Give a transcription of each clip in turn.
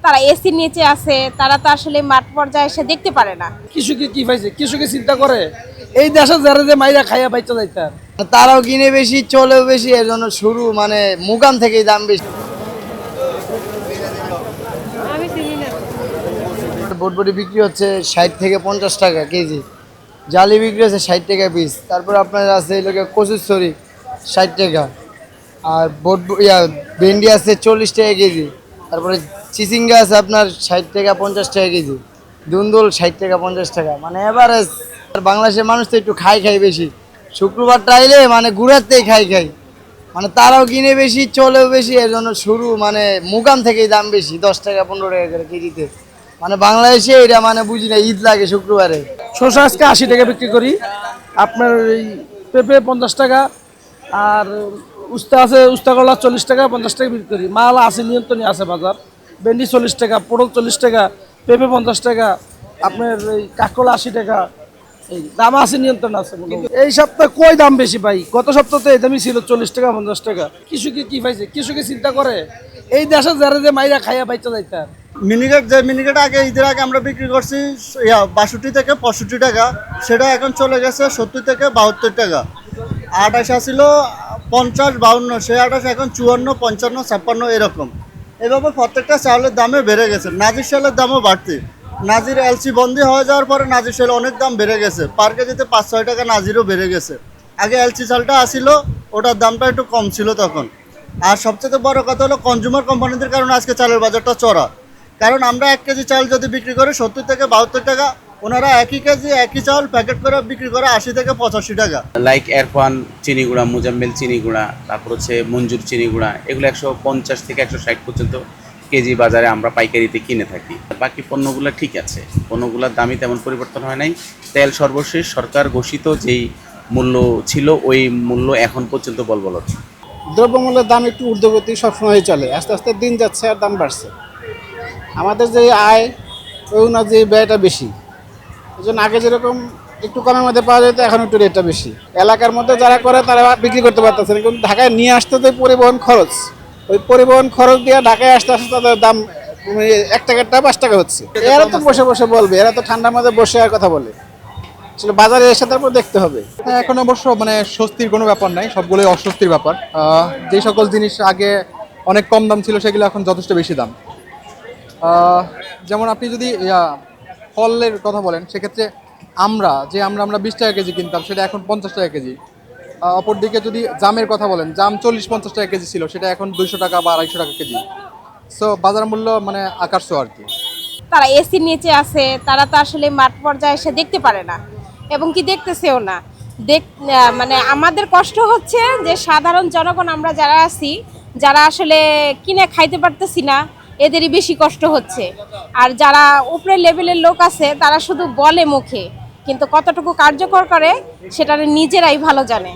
তারা এসির নিচে আছে, তারা তো আসলে মাঠ পর্যায়ে এসে দেখতে পারে না। কৃষকে কি পাইছে, কৃষকে চিন্তা করে এই দেশে যারা যে মাইরা খাইয়া পাইতে যাইতার তারাও কিনে বেশি, চলেও বেশি, এর জন্য শুরু মানে মুকাম থেকেই দাম বেশি। বটবটি বিক্রি হচ্ছে 60 থেকে 50 টাকা কেজি, জালি বিক্রি হচ্ছে 60 টাকা পিস। তারপর আপনার আছে এই লোকের কচুরছড়ি 60 টাকা, আর ভেন্ডি আছে 40 টাকা কেজি। তারপরে চিচিঙ্গা আছে আপনার 60 টাকা 50 টাকা কেজি, দুন্দুল 60 টাকা 50 টাকা, মানে এভারেজ। আর বাংলাদেশের মানুষ তো একটু খাই বেশি, শুক্রবারটা আইলে মানে ঘুরাতেই খাই, মানে তারাও কিনে বেশি, চলেও বেশি, এর জন্য শুরু মানে মুকাম থেকেই দাম বেশি, 10 টাকা 15 টাকা করে কেজিতে। মানে বাংলাদেশে এটা মানে বুঝি না, ঈদ লাগে শুক্রবারে। শসা আজকে 80 টাকা বিক্রি করি, আপনার এই পেঁপে 50 টাকা, আর উস্তা আছে, উস্তা কলা 40 টাকা 50 টাকা বিক্রি করি। মাল আছে, নিয়ন্ত্রণে আছে বাজার। ভেন্ডি 40 টাকা, পটল 40 টাকা, পেঁপে 50 টাকা, আপনার এই কাঁকড়া 80 টাকা, এই দাম আছে, নিয়ন্ত্রণ আছে। এই সপ্তাহে কই দাম বেশি ভাই? গত সপ্তাহে এই দামই ছিল 40 টাকা 50 টাকা। কৃষকে কি পাইছে, কৃষকে চিন্তা করে এই দেশে যারা যে মাইরা খাইয়া পাইতে যাইতার। মিনিকেট আগে ঈদের আগে আমরা বিক্রি করছি 62 থেকে 65 টাকা, সেটা এখন চলে গেছে 70 থেকে 72 টাকা। আটাশ আসছিল 50 52, সেই আটাশ এখন 54 55 56 এরকম। এভাবে প্রত্যেকটা চাউলের দামে বেড়ে গেছে। নাজির চালের দামও বাড়তি। নাজির এলসি বন্দি হয়ে যাওয়ার পরে নাজির চাল অনেক দাম বেড়ে গেছে, পার কেজিতে 5-6 টাকা নাজিরও বেড়ে গেছে। আগে এলসি চালটা আসছিল, ওটার দামটা একটু কম ছিল তখন। আর সবচেয়ে বড় কথা হলো কনজিউমার কোম্পানিদের কারণে আজকে চালের বাজারটা চড়া। কারণ আমরা 1 কেজি চাল যদি বিক্রি করি 70 থেকে 72 টাকা, ওনারা একই কেজি একই চাল প্যাকেট করে বিক্রি করে 80 থেকে 85 টাকা। লাইক এরফান চিনি গুঁড়া, মুজাম্মেল চিনি গুঁড়া, তারপর হচ্ছে মঞ্জুর চিনি গুঁড়া, এগুলো 150 থেকে 160 পর্যন্ত কেজি বাজারে আমরা পাইকারিতে কিনে থাকি। বাকি পণ্যগুলো ঠিক আছে, পণ্যগুলোর দামই তেমন পরিবর্তন হয় নাই। তেল সর্বশেষ সরকার ঘোষিত যেই মূল্য ছিল ওই মূল্য এখন পর্যন্ত বলবৎ। দ্রব্যমূল্যের দাম একটু ঊর্ধ্বগতি সবসময় চলে, আস্তে আস্তে দিন যাচ্ছে আর দাম বাড়ছে। আমাদের যে আয় ওই অনুযায়ী ব্যয়টা বেশি, এই জন্য আগে যেরকম একটু কমের মধ্যে পাওয়া যেত, এখন একটু রেটটা বেশি। এলাকার মধ্যে যারা করে তারা বিক্রি করতে পারতেছে না, কিন্তু ঢাকায় নিয়ে আসতে তো পরিবহন খরচ, ওই পরিবহন খরচ দিয়ে ঢাকায় আসতে আসতে তাদের দাম 1 টাকাটা 5 টাকা হচ্ছে। এরা তো বসে বসে বলবে, এরা তো ঠান্ডার মধ্যে বসে আর কথা বলে, আসলে বাজারে এসে তারপর দেখতে হবে। এখন অবশ্য মানে স্বস্তির কোনো ব্যাপার নাই, সবগুলোই অস্বস্তির ব্যাপার। যে সকল জিনিস আগে অনেক কম দাম ছিল সেগুলো এখন যথেষ্ট বেশি দাম। যেমন আপনি যদি ফলের কথা বলেন, সেক্ষেত্রে আমরা 20 টাকা কেজি কিনতাম, সেটা এখন 50 টাকা কেজি। অপরদিকে যদি জামের কথা বলেন, জাম 40-50 টাকা কেজি ছিল, সেটা এখন 200 টাকা বা 250 টাকা কেজি। সো বাজার মূল্য মানে আকাশ ছোঁয়া আর কি। তারা এসির নিচে আছে, তারা তো আসলে মাঠ পর্যায়ে এসে দেখতে পারে না, এবং কি দেখতেছেও না। মানে আমাদের কষ্ট হচ্ছে যে সাধারণ জনগণ আমরা যারা আছি, যারা আসলে কিনে খাইতে পারতেছি না, এদেরই বেশি কষ্ট হচ্ছে। আর যারা উপরে লেভেলের লোক আছে তারা শুধু বলে মুখে, কিন্তু কতটুকু কার্যকর করে সেটা নিজেরাই ভালো জানে।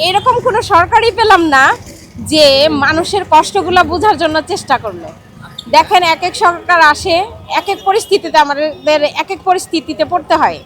এরকম কোনো সরকারই পেলাম না যে মানুষের কষ্টগুলো বোঝার জন্য চেষ্টা করলো। দেখেন, এক এক সরকার আসে, এক এক পরিস্থিতিতে আমাদের এক এক পরিস্থিতিতে পড়তে হয়।